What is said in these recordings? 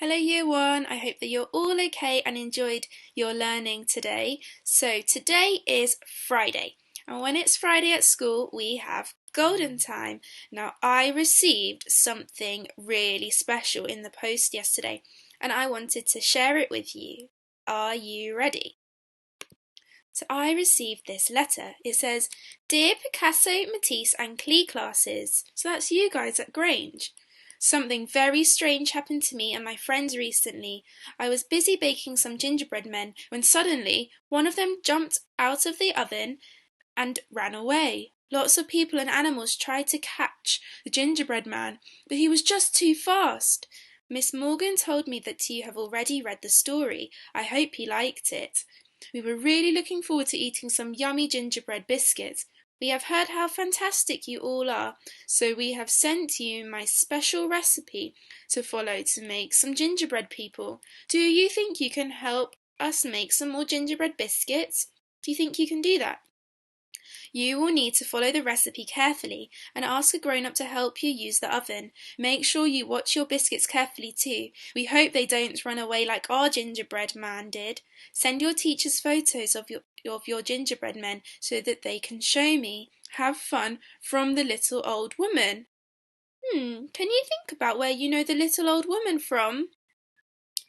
Hello Year 1, I hope that you're all okay and enjoyed your learning today. So today is Friday, and when it's Friday at school we have golden time. Now I received something really special in the post yesterday and I wanted to share it with you. Are you ready? So I received this letter. It says, "Dear Picasso, Matisse and Klee classes." So that's you guys at Grange. "Something very strange happened to me and my friends recently. I was busy baking some gingerbread men when suddenly one of them jumped out of the oven and ran away. Lots of people and animals tried to catch the gingerbread man, but he was just too fast. Miss Morgan told me that you have already read the story. I hope you liked it. We were really looking forward to eating some yummy gingerbread biscuits. We have heard how fantastic you all are, so we have sent you my special recipe to follow to make some gingerbread people. Do you think you can help us make some more gingerbread biscuits? Do you think you can do that? You will need to follow the recipe carefully and ask a grown-up to help you use the oven. Make sure you watch your biscuits carefully too. We hope they don't run away like our gingerbread man did. Send your teachers photos of your gingerbread men so that they can show me. Have fun from the little old woman." Can you think about where you know the little old woman from?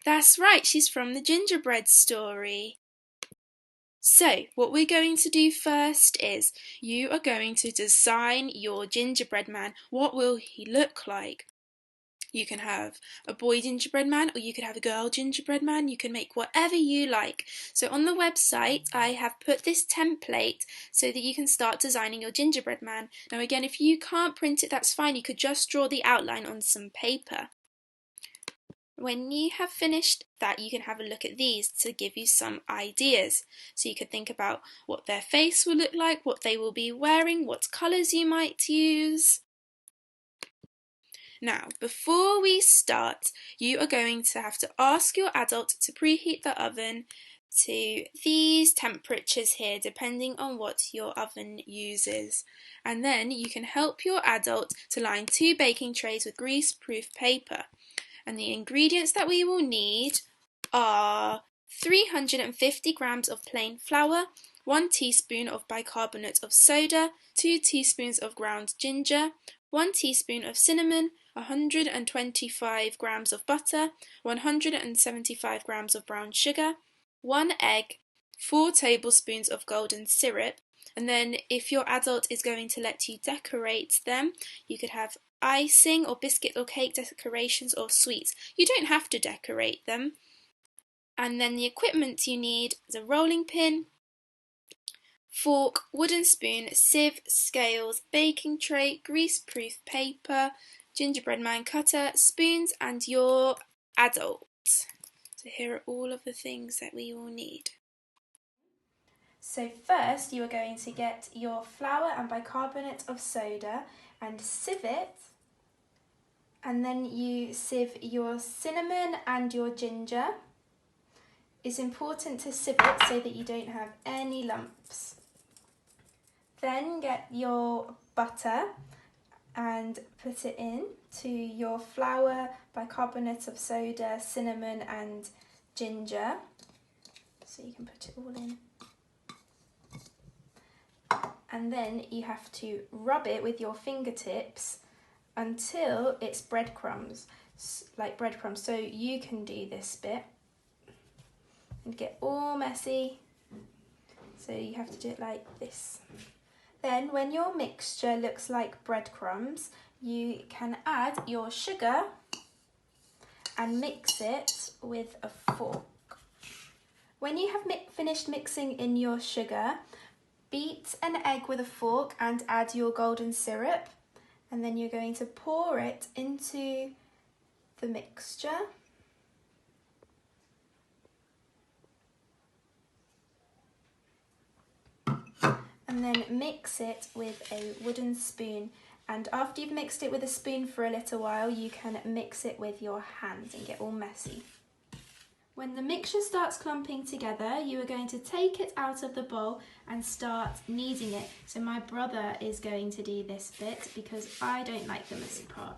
That's right, she's from the gingerbread story. So, what we're going to do first is you are going to design your gingerbread man. What will he look like? You can have a boy gingerbread man or you could have a girl gingerbread man. You can make whatever you like. So on the website I have put this template so that you can start designing your gingerbread man. Now again, if you can't print it, that's fine. You could just draw the outline on some paper. When you have finished that, you can have a look at these to give you some ideas. So you could think about what their face will look like, what they will be wearing, what colours you might use. Now, before we start, you are going to have to ask your adult to preheat the oven to these temperatures here, depending on what your oven uses. And then you can help your adult to line 2 baking trays with grease-proof paper. And the ingredients that we will need are 350 grams of plain flour, 1 teaspoon of bicarbonate of soda, 2 teaspoons of ground ginger, 1 teaspoon of cinnamon, 125 grams of butter, 175 grams of brown sugar, 1 egg, 4 tablespoons of golden syrup, and then if your adult is going to let you decorate them, you could have icing or biscuit or cake decorations or sweets. You don't have to decorate them. And then the equipment you need is a rolling pin, fork, wooden spoon, sieve, scales, baking tray, grease-proof paper, gingerbread man cutter, spoons, and your adult. So here are all of the things that we will need. So first you are going to get your flour and bicarbonate of soda and sieve it, and then you sieve your cinnamon and your ginger. It's important to sieve it so that you don't have any lumps. Then get your butter and put it in to your flour, bicarbonate of soda, cinnamon and ginger. So you can put it all in. And then you have to rub it with your fingertips until it's breadcrumbs, like breadcrumbs. So you can do this bit and get all messy. So you have to do it like this. Then when your mixture looks like breadcrumbs, you can add your sugar and mix it with a fork. When you have finished mixing in your sugar, beat an egg with a fork and add your golden syrup, and then you're going to pour it into the mixture. And then mix it with a wooden spoon. And after you've mixed it with a spoon for a little while, you can mix it with your hands and get all messy. When the mixture starts clumping together, you are going to take it out of the bowl and start kneading it. So my brother is going to do this bit because I don't like the messy part.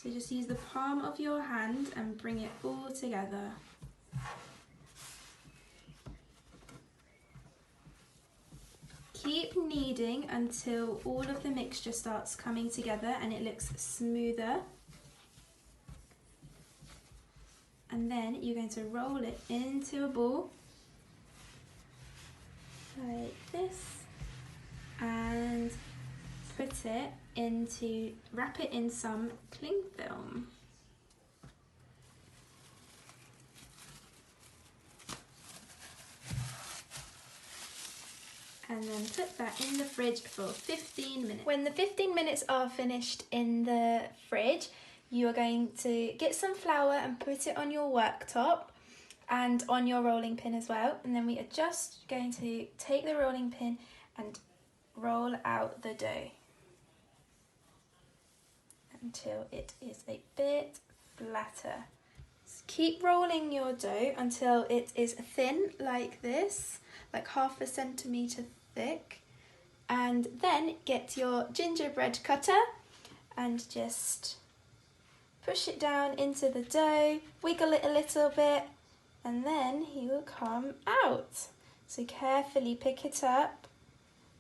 So just use the palm of your hand and bring it all together. Keep kneading until all of the mixture starts coming together and it looks smoother. And then you're going to roll it into a ball like this and wrap it in some cling film. And then put that in the fridge for 15 minutes. When the 15 minutes are finished in the fridge, you are going to get some flour and put it on your worktop and on your rolling pin as well. And then we are just going to take the rolling pin and roll out the dough until it is a bit flatter. So keep rolling your dough until it is thin like this, like 1/2 centimetre thick, and then get your gingerbread cutter and just push it down into the dough, wiggle it a little bit, and then he will come out. So carefully pick it up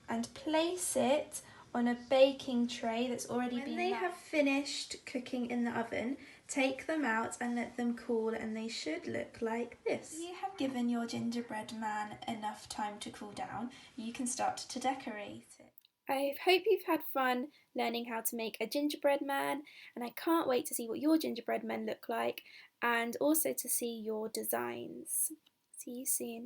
and place it on a baking tray that's already been... When they have finished cooking in the oven, take them out and let them cool, and they should look like this. If you have given your gingerbread man enough time to cool down, you can start to decorate it. I hope you've had fun learning how to make a gingerbread man, and I can't wait to see what your gingerbread men look like and also to see your designs. See you soon.